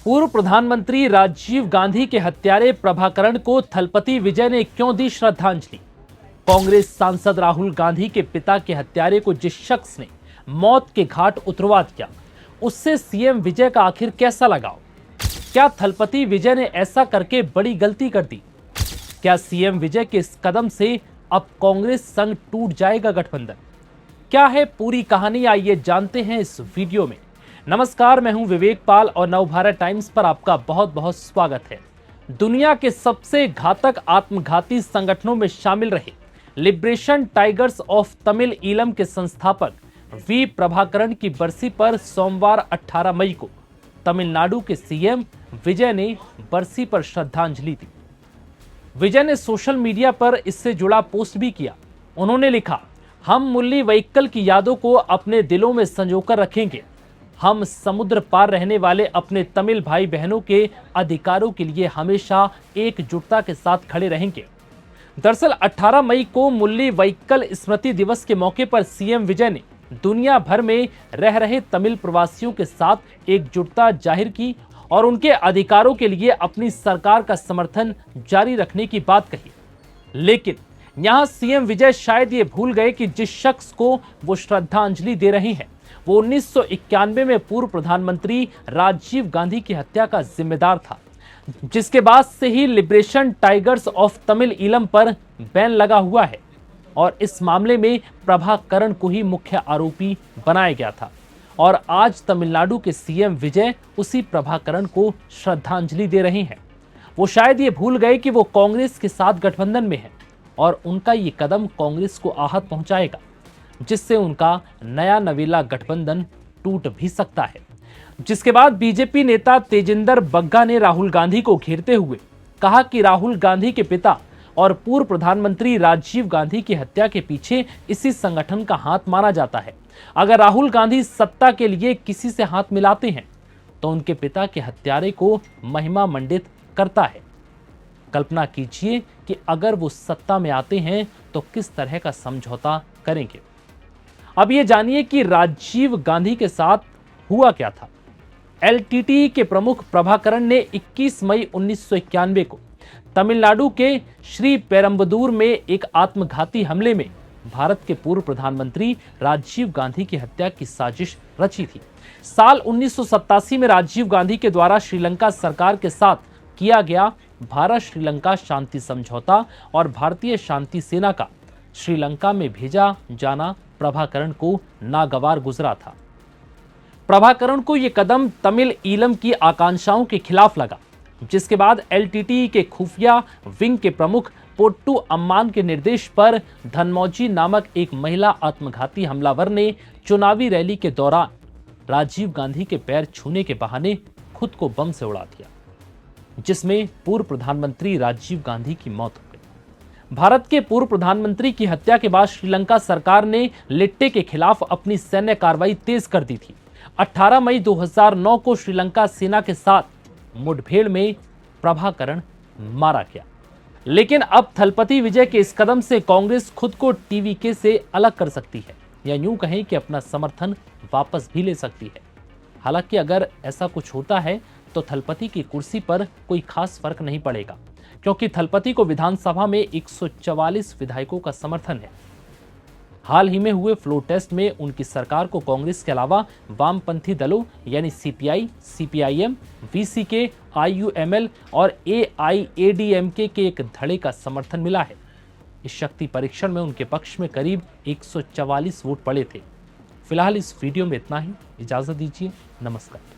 पूर्व प्रधानमंत्री राजीव गांधी के हत्यारे प्रभाकरण को थलपति विजय ने क्यों दी श्रद्धांजलि? कांग्रेस सांसद राहुल गांधी के पिता के हत्यारे को जिस शख्स ने मौत के घाट उतरवा दिया, उससे सीएम विजय का आखिर कैसा लगाव? क्या थलपति विजय ने ऐसा करके बड़ी गलती कर दी? क्या सीएम विजय के इस कदम से अब कांग्रेस संग टूट जाएगा गठबंधन? क्या है पूरी कहानी, आइए जानते हैं इस वीडियो में। नमस्कार, मैं हूं विवेक पाल और नवभारत टाइम्स पर आपका बहुत बहुत स्वागत है। दुनिया के सबसे घातक आत्मघाती संगठनों में शामिल रहे liberation Tigers of Tamil Eelam के संस्थापक वी प्रभाकरण की बरसी पर सोमवार 18 मई को तमिलनाडु के सीएम विजय ने बरसी पर श्रद्धांजलि दी। विजय ने सोशल मीडिया पर इससे जुड़ा पोस्ट भी किया। उन्होंने लिखा, हम मुल्ली वैक्कल की यादों को अपने दिलों में संजोकर रखेंगे। हम समुद्र पार रहने वाले अपने तमिल भाई बहनों के अधिकारों के लिए हमेशा एकजुटता के साथ खड़े रहेंगे। दरअसल 18 मई को मुल्ली वैक्कल स्मृति दिवस के मौके पर सीएम विजय ने दुनिया भर में रह रहे तमिल प्रवासियों के साथ एकजुटता जाहिर की और उनके अधिकारों के लिए अपनी सरकार का समर्थन जारी रखने की बात कही। लेकिन यहां सीएम विजय शायद ये भूल गए कि जिस शख्स को वो श्रद्धांजलि दे रहे हैं वो 1991 में पूर्व प्रधानमंत्री राजीव गांधी की हत्या का जिम्मेदार था, जिसके बाद से ही Liberation Tigers of Tamil Eelam पर बैन लगा हुआ है और इस मामले में प्रभाकरण को ही मुख्य आरोपी बनाया गया था। और आज तमिलनाडु के सीएम विजय उसी प्रभाकरण को श्रद्धांजलि दे रहे हैं। वो शायद ये भूल गए कि वो कांग्रेस के साथ गठबंधन में है और उनका ये कदम कांग्रेस को आहत पहुंचाएगा, जिससे उनका नया नवेला गठबंधन टूट भी सकता है। जिसके बाद बीजेपी नेता तेजिंदर बग्गा ने राहुल गांधी को घेरते हुए कहा कि राहुल गांधी के पिता और पूर्व प्रधानमंत्री राजीव गांधी की हत्या के पीछे इसी संगठन का हाथ माना जाता है। अगर राहुल गांधी सत्ता के लिए किसी से हाथ मिलाते हैं तो उनके पिता के हत्यारे को महिमा मंडित करता है। कल्पना कीजिए कि अगर वो सत्ता में आते हैं तो किस तरह का समझौता करेंगे। अब ये जानिए कि राजीव गांधी के साथ हुआ क्या था। एलटीटी के प्रमुख प्रभाकरण ने 21 मई 1991 को तमिलनाडु के श्री पेरम्बदूर में एक आत्मघाती हमले में भारत के पूर्व प्रधानमंत्री राजीव गांधी की हत्या की साजिश रची थी। साल 1987 में राजीव गांधी के द्वारा श्रीलंका सरकार के साथ किया गया भारत श्रीलंका शांति समझौता और भारतीय शांति सेना का श्रीलंका में भेजा जाना प्रभाकरण को नागवार गुजरा था। प्रभाकरण को यह कदम तमिल ईलम की आकांक्षाओं के खिलाफ लगा, जिसके बाद एलटीटी के खुफिया विंग के प्रमुख पोट्टू अम्मान के निर्देश पर धनमौजी नामक एक महिला आत्मघाती हमलावर ने चुनावी रैली के दौरान राजीव गांधी के पैर छूने के बहाने खुद को बम से उड़ा दिया, जिसमें पूर्व प्रधानमंत्री राजीव गांधी की मौत हो गई। भारत के पूर्व प्रधानमंत्री की हत्या के बाद श्रीलंका सरकार ने लिट्टे के खिलाफ अपनी सैन्य कार्रवाई तेज कर दी थी। 18 मई 2009 को श्रीलंका सेना के साथ मुठभेड़ में प्रभाकरण मारा गया। लेकिन अब थलपति विजय के इस कदम से कांग्रेस खुद को टीवीके से अलग कर सकती है या यूं कहें कि अपना समर्थन वापस भी ले सकती है। हालांकि अगर ऐसा कुछ होता है तो थलपति की कुर्सी पर कोई खास फर्क नहीं पड़ेगा, क्योंकि थलपति को विधानसभा में 144 विधायकों का समर्थन है। हाल ही में हुए फ्लोर टेस्ट में उनकी सरकार को कांग्रेस के अलावा वामपंथी दलों यानी सीपीआई, सीपीआईएम, वीसीके, आईयूएमएल और एआईएडीएमके के एक धड़े का समर्थन मिला है। इस शक्ति परीक्षण में उनके पक्ष में करीब 144 वोट पड़े थे। फिलहाल इस वीडियो में इतना ही। इजाजत दीजिए। नमस्कार।